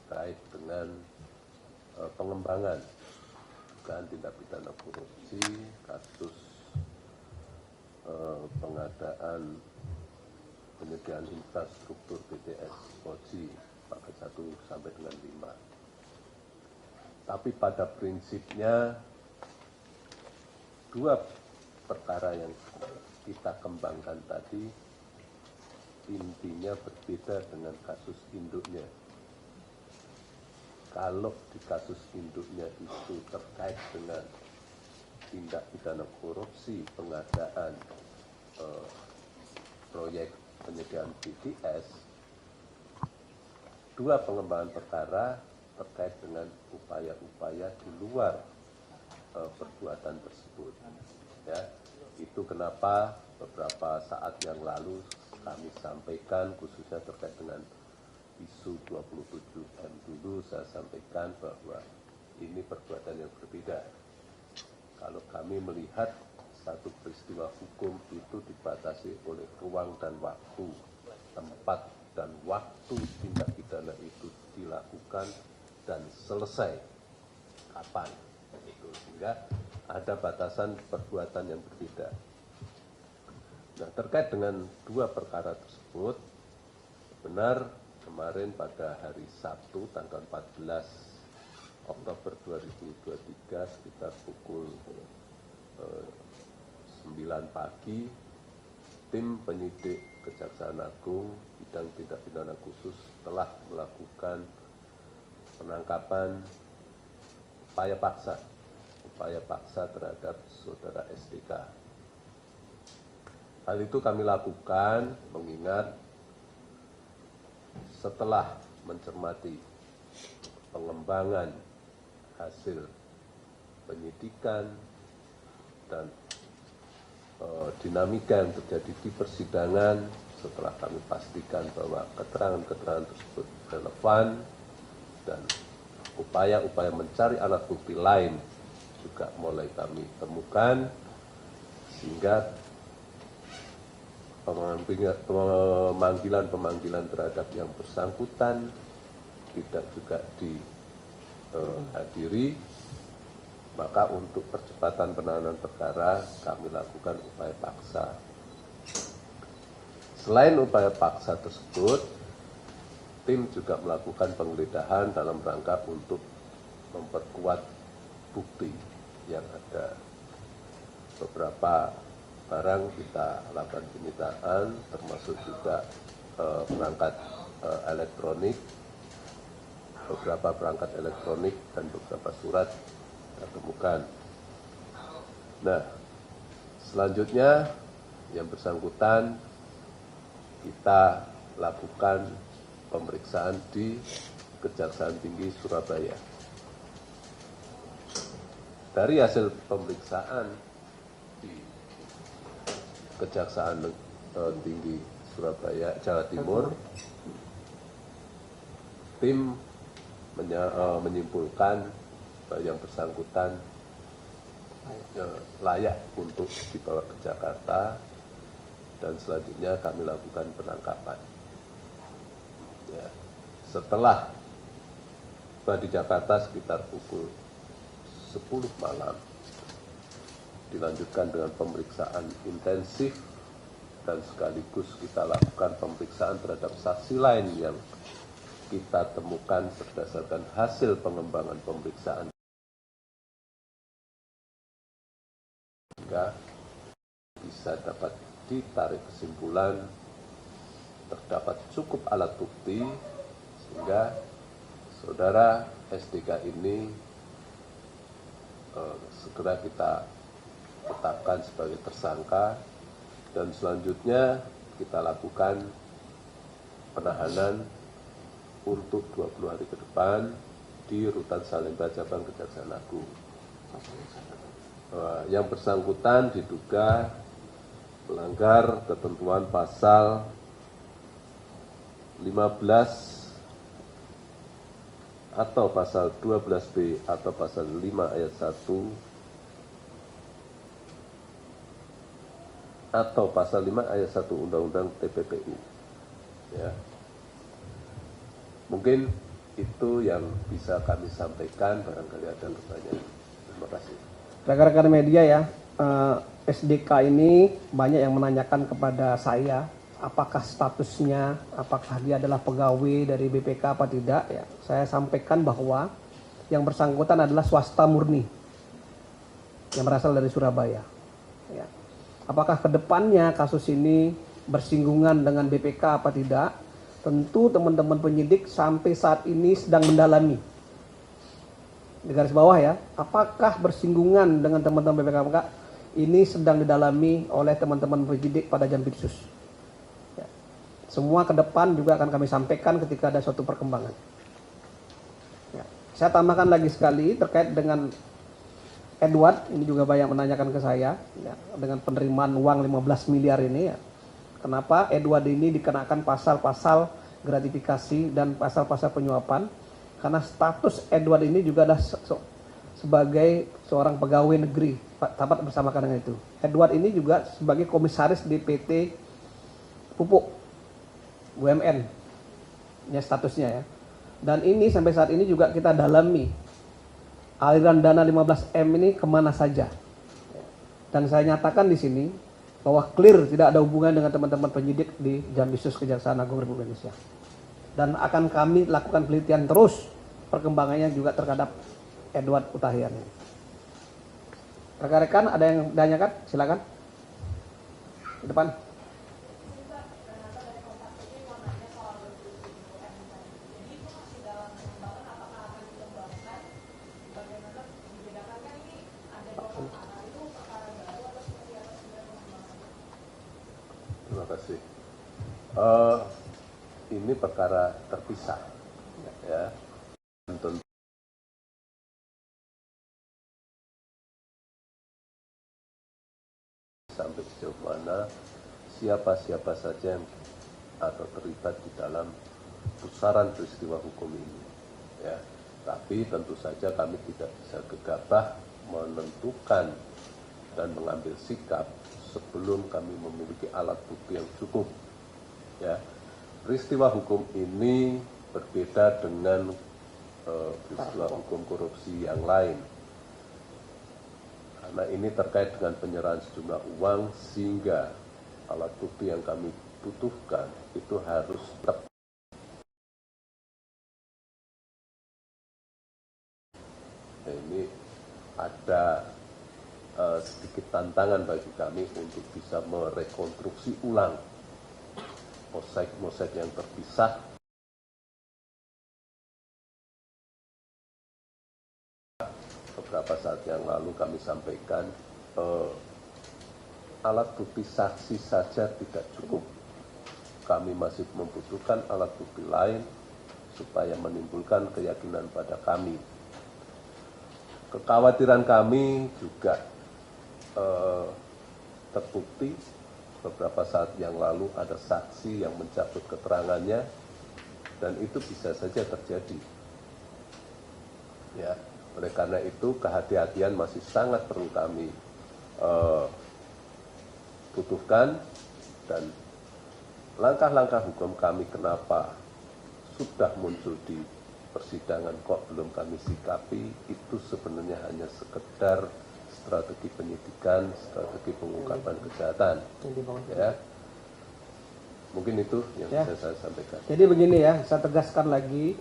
terkait dengan pengembangan dugaan tindak pidana korupsi, kasus pengadaan penyediaan infrastruktur BTS Oji paket 1 sampai dengan 5. Tapi pada prinsipnya dua perkara yang kita kembangkan tadi intinya berbeda dengan kasus induknya. Kalau di kasus induknya itu terkait dengan tindak pidana korupsi pengadaan proyek penyediaan BTS, dua pengembangan perkara terkait dengan upaya-upaya di luar perbuatan tersebut. Ya, itu kenapa beberapa saat yang lalu kami sampaikan khususnya terkait dengan isu 27M dulu saya sampaikan bahwa ini perbuatan yang berbeda. Kalau kami melihat satu peristiwa hukum itu dibatasi oleh ruang dan waktu, tempat dan waktu tindak pidana itu dilakukan dan selesai kapan, itu sehingga ada batasan perbuatan yang berbeda. Nah, terkait dengan dua perkara tersebut, benar kemarin pada hari Sabtu tanggal 14 Oktober 2023 sekitar pukul 9 pagi, tim penyidik Kejaksaan Agung bidang tindak pidana khusus telah melakukan penangkapan upaya paksa terhadap saudara SDK. Hal itu kami lakukan mengingat setelah mencermati pengembangan hasil penyidikan dan dinamika yang terjadi di persidangan, setelah kami pastikan bahwa keterangan-keterangan tersebut relevan dan upaya-upaya mencari alat bukti lain juga mulai kami temukan, sehingga pemanggilan terhadap yang bersangkutan tidak juga dihadiri. Maka untuk percepatan penanganan perkara kami lakukan upaya paksa. Selain upaya paksa tersebut, tim juga melakukan penggeledahan dalam rangka untuk memperkuat bukti yang ada. Beberapa barang kita lakukan penyitaan, termasuk juga perangkat elektronik, beberapa perangkat elektronik dan beberapa surat kita temukan. Nah, selanjutnya yang bersangkutan kita lakukan pemeriksaan di Kejaksaan Tinggi Surabaya. Dari hasil pemeriksaan di Kejaksaan Tinggi Surabaya, Jawa Timur, tim menyimpulkan yang bersangkutan layak untuk dibawa ke Jakarta dan selanjutnya kami lakukan penangkapan. Ya, setelah tiba di Jakarta sekitar pukul 10 malam, dilanjutkan dengan pemeriksaan intensif dan sekaligus kita lakukan pemeriksaan terhadap saksi lain yang kita temukan berdasarkan hasil pengembangan pemeriksaan. Sehingga bisa dapat ditarik kesimpulan terdapat cukup alat bukti sehingga saudara SDK ini segera kita tetapkan sebagai tersangka dan selanjutnya kita lakukan penahanan untuk 20 hari ke depan di Rutan Salemba Cabang Kejaksaan Agung. Yang bersangkutan diduga melanggar ketentuan pasal 15 atau pasal 12B atau pasal 5 ayat 1 atau pasal 5 ayat 1 Undang-Undang TPPU. Ya. Mungkin Itu yang bisa kami sampaikan, barangkali ada pertanyaan. Terima kasih. Rekan-rekan media ya, SDK ini banyak yang menanyakan kepada saya, apakah statusnya, apakah dia adalah pegawai dari BPK apa tidak. Ya, saya sampaikan bahwa yang bersangkutan adalah swasta murni yang berasal dari Surabaya. Ya. Apakah kedepannya kasus ini bersinggungan dengan BPK apa tidak? Tentu teman-teman penyidik sampai saat ini sedang mendalami. Di garis bawah ya, apakah bersinggungan dengan teman-teman BPK? Ini sedang didalami oleh teman-teman penyidik pada Jampitsus. Ya. Semua ke depan juga akan kami sampaikan ketika ada suatu perkembangan. Ya. Saya tambahkan lagi sekali terkait dengan Edward, ini juga banyak menanyakan ke saya, ya, dengan penerimaan uang 15 miliar ini ya. Kenapa Edward ini dikenakan pasal-pasal gratifikasi dan pasal-pasal penyuapan? Karena status Edward ini juga adalah sebagai seorang pegawai negeri, dapat bersamakan dengan itu. Edward ini juga sebagai komisaris di PT Pupuk BUMN, ya statusnya ya. Dan ini sampai saat ini juga kita dalami aliran dana 15M ini kemana saja. Dan saya nyatakan di sini bahwa clear tidak ada hubungan dengan teman-teman penyidik di Jampitsus Kejaksaan Agung Republik Indonesia. Dan akan kami lakukan penelitian terus perkembangannya juga terhadap Edward Hutahian. Rekan-rekan ada yang ditanyakan? Silakan. Di depan. Terima kasih. Ini perkara terpisah, ya. Tentu sampai sejauh mana siapa-siapa saja yang atau terlibat di dalam pusaran peristiwa hukum ini, ya. Tapi tentu saja kami tidak bisa gegabah menentukan dan mengambil sikap sebelum kami memiliki alat bukti yang cukup. Ya, peristiwa hukum ini berbeda dengan peristiwa hukum korupsi yang lain. Karena ini terkait dengan penyerahan sejumlah uang sehingga alat bukti yang kami butuhkan itu harus tepat. Ini ada sedikit tantangan bagi kami untuk bisa merekonstruksi ulang mosaik-mosaik yang terpisah. Beberapa saat yang lalu kami sampaikan alat bukti saksi saja tidak cukup. Kami masih membutuhkan alat bukti lain supaya menimbulkan keyakinan pada kami. Kekhawatiran kami juga terbukti beberapa saat yang lalu ada saksi yang mencabut keterangannya dan itu bisa saja terjadi. Ya, oleh karena itu kehati-hatian masih sangat perlu kami butuhkan dan langkah-langkah hukum kami kenapa sudah muncul di persidangan kok belum kami sikapi itu sebenarnya hanya sekedar strategi penyidikan, strategi pengungkapan kejahatan. Ya, mungkin itu yang bisa saya sampaikan. Jadi begini ya, saya tegaskan lagi,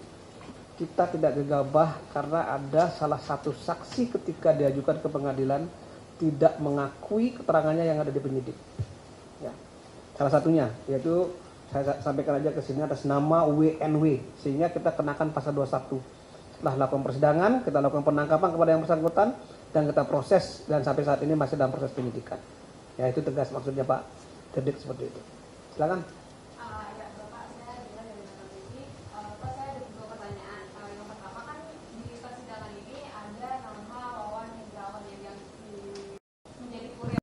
kita tidak gegabah karena ada salah satu saksi ketika diajukan ke pengadilan tidak mengakui keterangannya yang ada di penyidik. Ya, salah satunya yaitu saya sampaikan aja ke sini atas nama WNW, sehingga kita kenakan pasal 21. Setelah lakukan persidangan, kita lakukan penangkapan kepada yang bersangkutan dan kita proses dan sampai saat ini masih dalam proses penyidikan. Ya itu tegas maksudnya Pak Dedik seperti itu. Silakan. Ya Bapak, saya dengar dari Bapak ini, Pak saya ada dua pertanyaan. Yang pertama kan di persidangan ini ada nama Wawan Hendrawan yang menjadi kurir.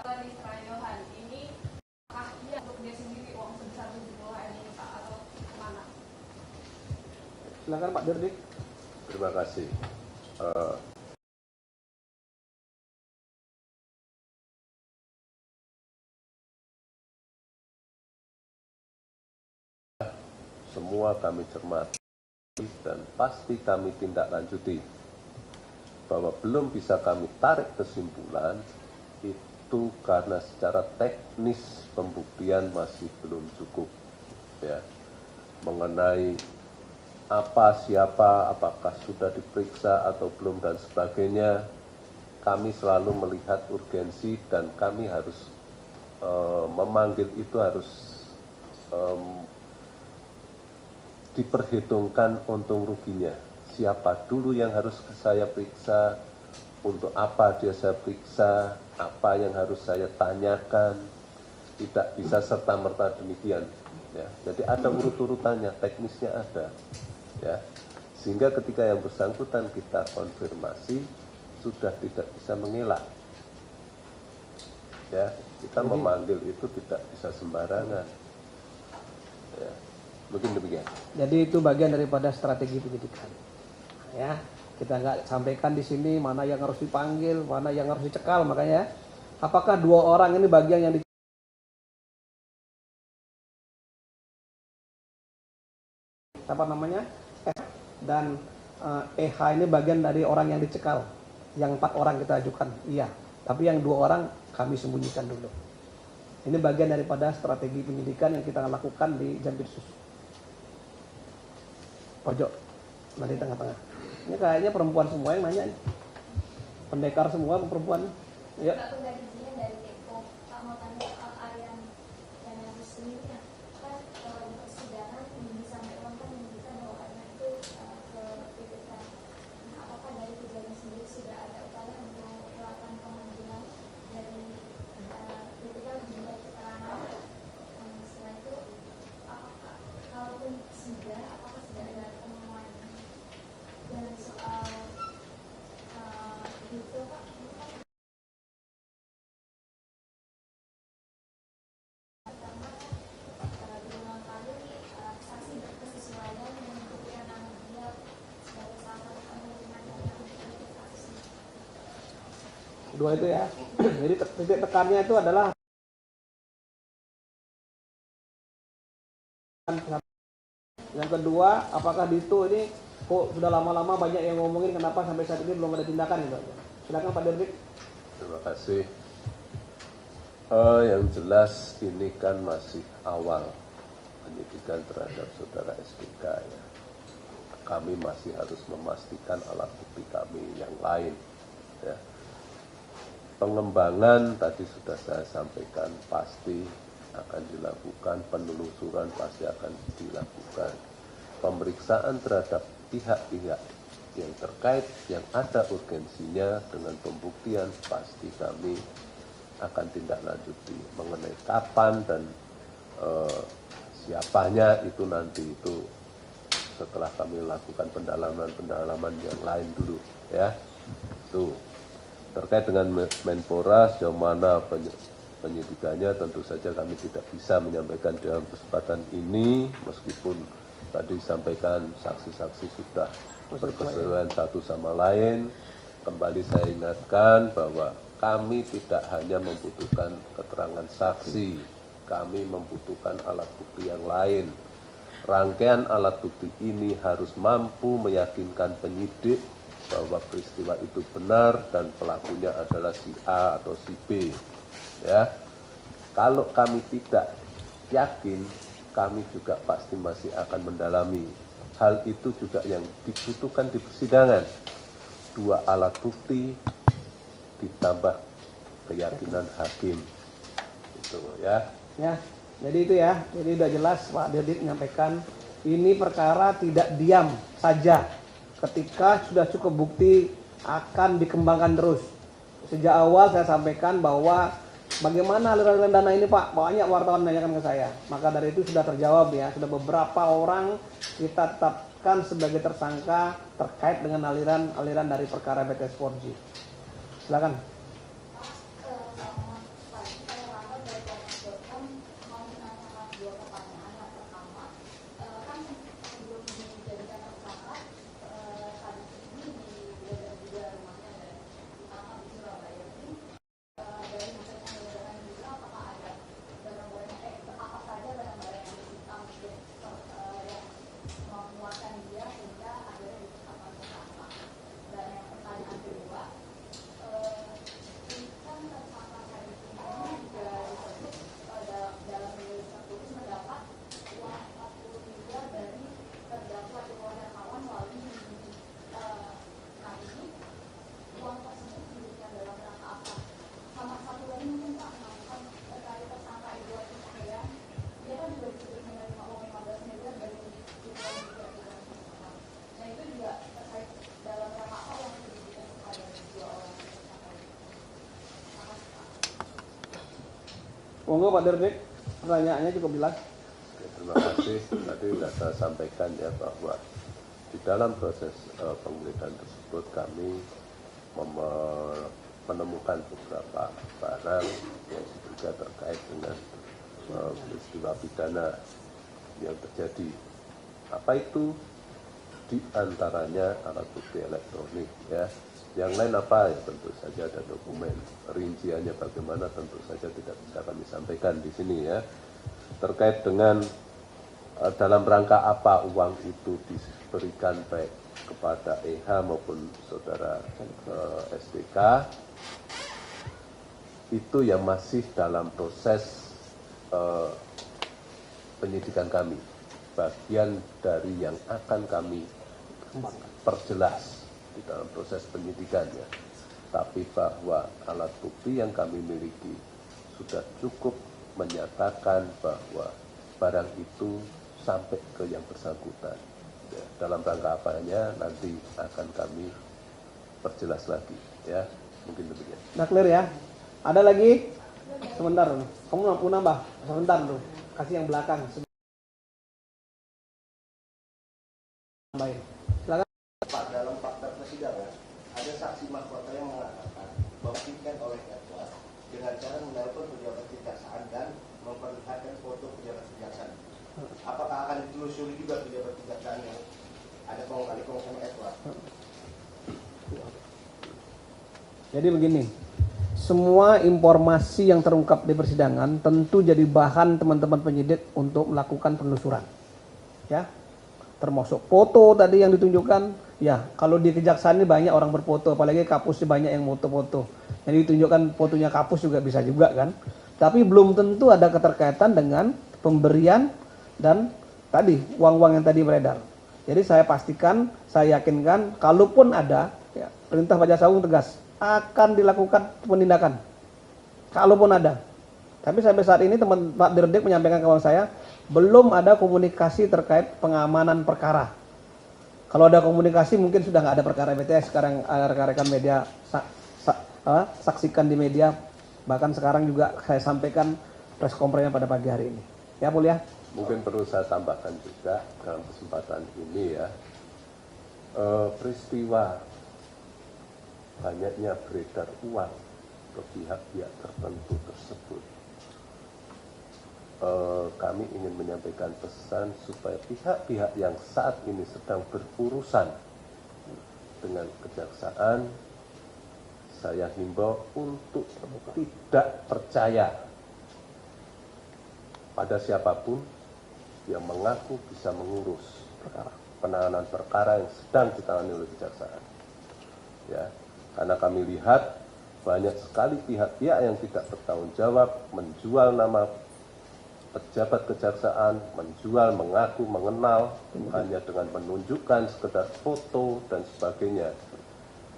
Di Serayohan ini apakah dia untuk dia sendiri uang sebesar 70 ini Pak atau kemana? Silakan Pak Dedik. Terima kasih. semua kami cermati dan pasti kami tindak lanjuti. Bahwa belum bisa kami tarik kesimpulan itu karena secara teknis pembuktian masih belum cukup, ya, mengenai apa, siapa, apakah sudah diperiksa atau belum dan sebagainya. Kami selalu melihat urgensi dan kami harus memanggil itu harus diperhitungkan untung ruginya. Siapa dulu yang harus saya periksa, untuk apa dia saya periksa, apa yang harus saya tanyakan, tidak bisa serta-merta demikian. Ya. Jadi ada urut-urutannya, teknisnya ada. Ya. Sehingga ketika yang bersangkutan kita konfirmasi, sudah tidak bisa mengelak. Ya, kita memanggil itu tidak bisa sembarangan. Ya. Mungkin demikian. Jadi itu bagian daripada strategi penyidikan. Ya, kita nggak sampaikan di sini mana yang harus dipanggil, mana yang harus dicekal, makanya apakah dua orang ini bagian yang apa namanya dan EH ini bagian dari orang yang dicekal, yang 4 orang kita ajukan, iya, tapi yang 2 orang kami sembunyikan dulu. Ini bagian daripada strategi penyidikan yang kita lakukan di Jampitsus. Pojok, nanti tengah-tengah. Ini kayaknya perempuan semua yang nanya nih. Pendekar semua perempuan. Ya. Pak penggantinya dari Eko, Pak mau tanya soal Aryan dan yang sendiri kan kalau di persidangan ini sampai ulang kan menunjukkan bahwa Aryan itu ke PPK. Nah, apakah dari kejadian sendiri sudah ada upaya untuk melakukan pemanggilan dari PPK menjadi keterangan? Setelah itu, apakah kalaupun sudah, apakah sudah ada temuan dan soal itu Pak? Dua itu ya. Jadi titik tekannya itu adalah yang kedua, apakah Dito ini kok sudah lama-lama banyak yang ngomongin kenapa sampai saat ini belum ada tindakan gitu. Silakan Pak Dirdik. Terima kasih. Yang jelas ini kan masih awal penyidikan terhadap saudara SDK, ya. Kami masih harus memastikan alat bukti kami yang lain, ya. Pengembangan tadi sudah saya sampaikan pasti akan dilakukan, penelusuran pasti akan dilakukan, pemeriksaan terhadap pihak-pihak yang terkait yang ada urgensinya dengan pembuktian pasti kami akan tindak lanjuti. Mengenai kapan dan siapanya itu nanti itu setelah kami lakukan pendalaman yang lain dulu, ya. Itu terkait dengan Menpora sejauh mana penyidikannya tentu saja kami tidak bisa menyampaikan dalam kesempatan ini, meskipun tadi disampaikan saksi-saksi sudah berkesesuaian satu sama lain. Kembali saya ingatkan bahwa kami tidak hanya membutuhkan keterangan saksi, kami membutuhkan alat bukti yang lain. Rangkaian alat bukti ini harus mampu meyakinkan penyidik bahwa peristiwa itu benar dan pelakunya adalah si A atau si B. Ya, kalau kami tidak yakin, kami juga pasti masih akan mendalami. Hal itu juga yang dibutuhkan di persidangan. 2 alat bukti ditambah keyakinan hakim. Itu ya. Ya, jadi itu ya. Jadi udah jelas Pak Dirdik menyampaikan ini perkara tidak diam saja. Ketika sudah cukup bukti akan dikembangkan terus. Sejak awal saya sampaikan bahwa bagaimana aliran dana ini Pak, banyak wartawan menanyakan ke saya. Maka dari itu sudah terjawab ya, sudah beberapa orang kita tetapkan sebagai tersangka terkait dengan aliran dari perkara BTS 4G. Silakan. Monggo Pak Dirdik, pertanyaannya cukup jelas. Oke, terima kasih. Tadi sudah saya sampaikan ya bahwa di dalam proses penggeledahan tersebut kami menemukan beberapa barang yang diduga terkait dengan peristiwa pidana yang terjadi. Apa itu? Di antaranya alat bukti elektronik ya. Yang lain apa ya, tentu saja ada dokumen. Rinciannya bagaimana tentu saja tidak bisa kami sampaikan di sini ya. Terkait dengan dalam rangka apa uang itu diberikan baik kepada EH maupun saudara SDK, itu yang masih dalam proses penyidikan kami. Bagian dari yang akan kami perjelas di dalam proses penyidikannya. Tapi bahwa alat bukti yang kami miliki sudah cukup menyatakan bahwa barang itu sampai ke yang bersangkutan. Ya, dalam rangka apanya nanti akan kami perjelas lagi. Ya, mungkin demikian. Nah clear ya. Ada lagi? Sebentar, kamu mampu nambah? Sebentar tuh, kasih yang belakang. Baik. Silakan. Pak, dalam fakta persidangan ada saksi mahkota yang mengatakan bahwa tiket oleh Edward dengan cara menelpon pejabat kejaksaan dan memperlihatkan foto pejabat kejaksaan. Apakah akan ditelusuri juga pejabat kejaksaan yang ada kong-kali sama Edward? Jadi begini, semua informasi yang terungkap di persidangan tentu jadi bahan teman-teman penyidik untuk melakukan penelusuran. Ya, termasuk foto tadi yang ditunjukkan. Ya, kalau di kejaksaan ini banyak orang berfoto, apalagi Kapus banyak yang foto-foto. Jadi ditunjukkan fotonya Kapus juga bisa juga kan. Tapi belum tentu ada keterkaitan dengan pemberian dan tadi uang-uang yang tadi beredar. Jadi saya pastikan, saya yakinkan, kalaupun ada, ya, perintah Pak Jaksa Agung tegas akan dilakukan penindakan. Kalaupun ada. Tapi sampai saat ini teman Pak Dirdik menyampaikan ke saya, belum ada komunikasi terkait pengamanan perkara. Kalau ada komunikasi mungkin sudah nggak ada perkara BTS. Sekarang rekan-rekan media saksikan di media. Bahkan sekarang juga saya sampaikan press conference pada pagi hari ini. Ya, Mulia. Mungkin perlu saya tambahkan juga dalam kesempatan ini ya, peristiwa banyaknya beredar uang ke pihak-pihak tertentu tersebut. Kami ingin menyampaikan pesan supaya pihak-pihak yang saat ini sedang berurusan dengan kejaksaan, saya himbau untuk tidak percaya pada siapapun yang mengaku bisa mengurus penanganan perkara yang sedang ditangani oleh kejaksaan. Ya, karena kami lihat banyak sekali pihak-pihak yang tidak bertanggung jawab menjual nama pejabat kejaksaan, menjual, mengaku, mengenal hanya dengan menunjukkan sekedar foto dan sebagainya,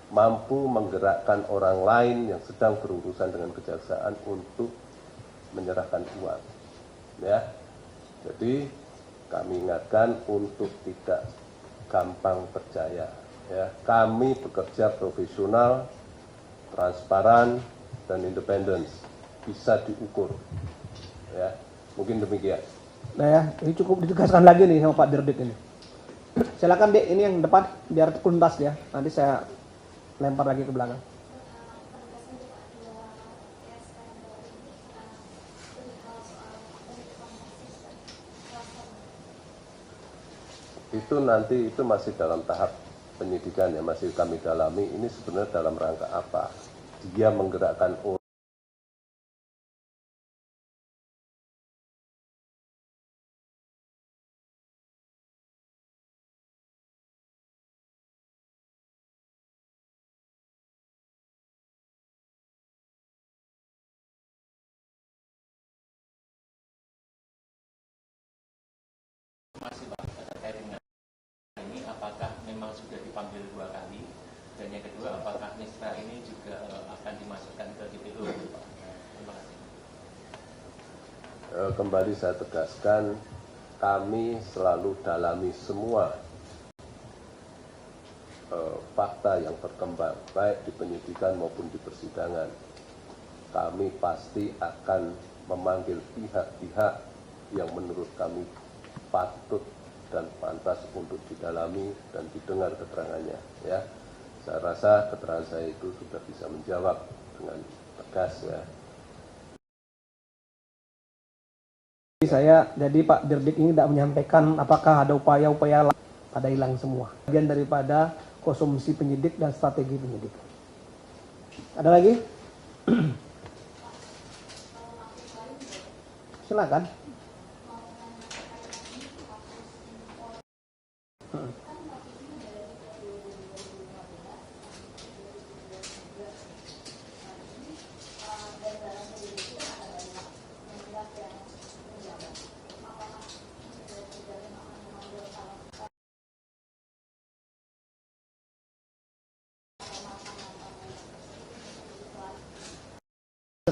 mampu menggerakkan orang lain yang sedang berurusan dengan kejaksaan untuk menyerahkan uang. Ya, jadi kami ingatkan untuk tidak gampang percaya. Ya, kami bekerja profesional, transparan, dan independen, bisa diukur. Ya, mungkin demikian. Nah ya, ini cukup ditegaskan lagi nih sama Pak Dirdik ini. Silakan Dek, ini yang depan biar tuntas ya. Nanti saya lempar lagi ke belakang. Itu nanti itu masih dalam tahap penyidikan ya, masih kami dalami. Ini sebenarnya dalam rangka apa? Dia menggerakkan orang. Ini apakah memang sudah dipanggil 2 kali, dan yang kedua apakah Misra ini juga akan dimasukkan ke DPO? Terima kasih. Kembali saya tegaskan, kami selalu dalami semua fakta yang berkembang, baik di penyidikan maupun di persidangan. Kami pasti akan memanggil pihak-pihak yang menurut kami patut dan pantas untuk didalami dan didengar keterangannya. Ya, saya rasa keterangan saya itu sudah bisa menjawab dengan tegas ya. Jadi Pak Dirdik ini tidak menyampaikan apakah ada upaya-upaya pada hilang semua. Bagian daripada konsumsi penyidik dan strategi penyidik. Ada lagi? Silakan.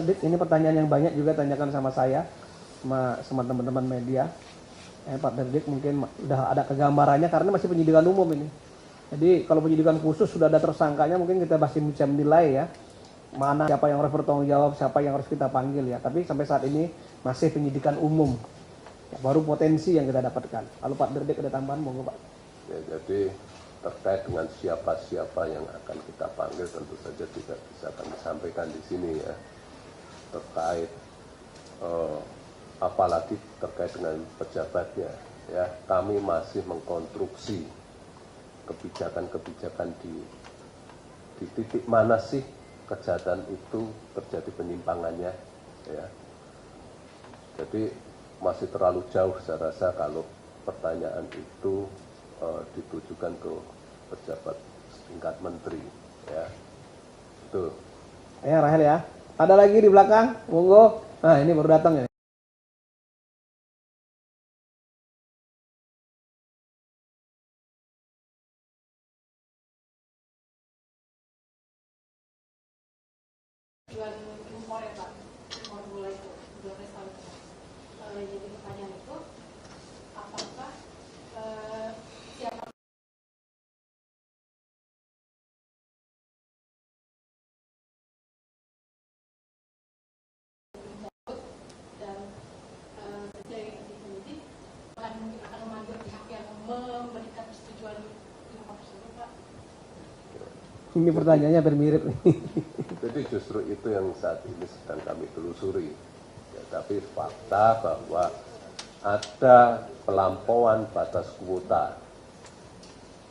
Ini pertanyaan yang banyak juga tanyakan sama saya, sama teman-teman media. Pak Dirdik mungkin udah ada kegambarannya karena masih penyidikan umum ini. Jadi kalau penyidikan khusus sudah ada tersangkanya, mungkin kita masih bisa menilai ya mana siapa yang harus bertanggung jawab, siapa yang harus kita panggil ya. Tapi sampai saat ini masih penyidikan umum. Ya, baru potensi yang kita dapatkan. Kalau Pak Dirdik ada tambahan, monggo Pak. Ya, jadi terkait dengan siapa-siapa yang akan kita panggil tentu saja tidak bisa kami sampaikan di sini ya. Terkait apalagi terkait dengan pejabatnya ya, kami masih mengkonstruksi kebijakan-kebijakan di titik mana sih kejahatan itu terjadi penyimpangannya ya. Jadi masih terlalu jauh saya rasa kalau pertanyaan itu ditujukan ke pejabat tingkat menteri ya. Itu Ya Rahel ya. Ada lagi di belakang? Monggo. Nah, ini baru datang ya. Tujuan impor ya Pak, impor gula itu 12 tahun. Jadi pertanyaan itu, apakah siapa dan dari penyidik akan memanggil pihak yang memberikan persetujuan impor tersebut Pak? Ini pertanyaannya bermirip nih. Jadi justru itu yang saat ini sedang kami telusuri. Ya, tapi fakta bahwa ada pelampauan batas kuota.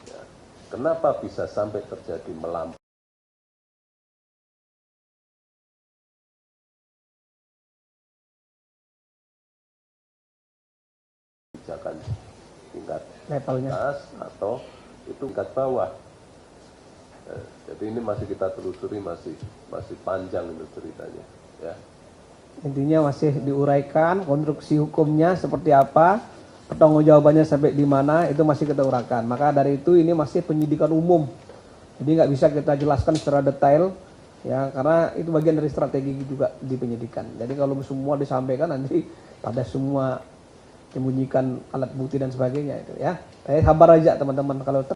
Ya, kenapa bisa sampai terjadi melampaui? Kebijakan tingkat Levelnya. atas atau itu tingkat bawah. Jadi ini masih kita telusuri, masih panjang itu ceritanya ya. Intinya masih diuraikan konstruksi hukumnya seperti apa, pertanggungjawabannya sampai di mana itu masih kita uraikan. Maka dari itu ini masih penyidikan umum. Jadi nggak bisa kita jelaskan secara detail ya, karena itu bagian dari strategi juga di penyidikan. Jadi kalau semua disampaikan nanti pada semua menyembunyikan alat bukti dan sebagainya itu ya. Saya sabar aja teman-teman kalau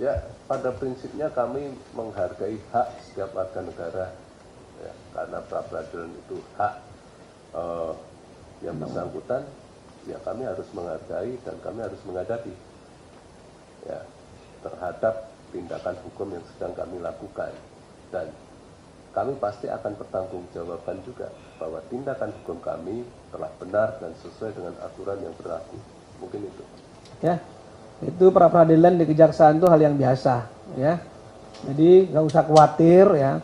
Ya, pada prinsipnya kami menghargai hak setiap warga negara ya, karena pra-peradilan itu hak yang bersangkutan, ya kami harus menghargai dan kami harus menghadapi ya terhadap tindakan hukum yang sedang kami lakukan, dan kami pasti akan bertanggungjawabkan juga bahwa tindakan hukum kami telah benar dan sesuai dengan aturan yang berlaku. Mungkin itu ya. Itu pra peradilan di kejaksaan itu hal yang biasa ya. Jadi nggak usah khawatir ya.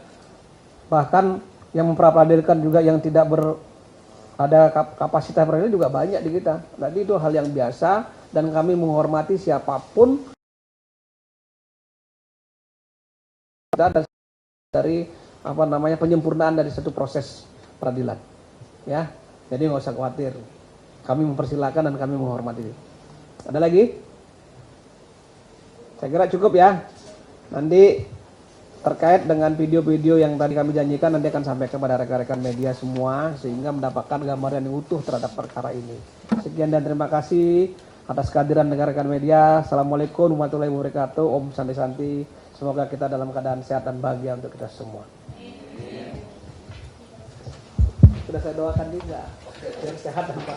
Bahkan yang memperadilan juga yang tidak ada kapasitas peradilan juga banyak di kita. Jadi itu hal yang biasa dan kami menghormati siapapun dari penyempurnaan dari satu proses peradilan ya. Jadi nggak usah khawatir. Kami mempersilahkan dan kami menghormati. Ada lagi? Saya kira cukup ya. Nanti terkait dengan video-video yang tadi kami janjikan nanti akan sampai kepada rekan-rekan media semua sehingga mendapatkan gambaran yang utuh terhadap perkara ini. Sekian dan terima kasih atas kehadiran rekan-rekan media. Assalamualaikum warahmatullahi wabarakatuh. Om Santi Santi. Semoga kita dalam keadaan sehat dan bahagia untuk kita semua. Sudah saya doakan juga. Biar sehat dan bahagia.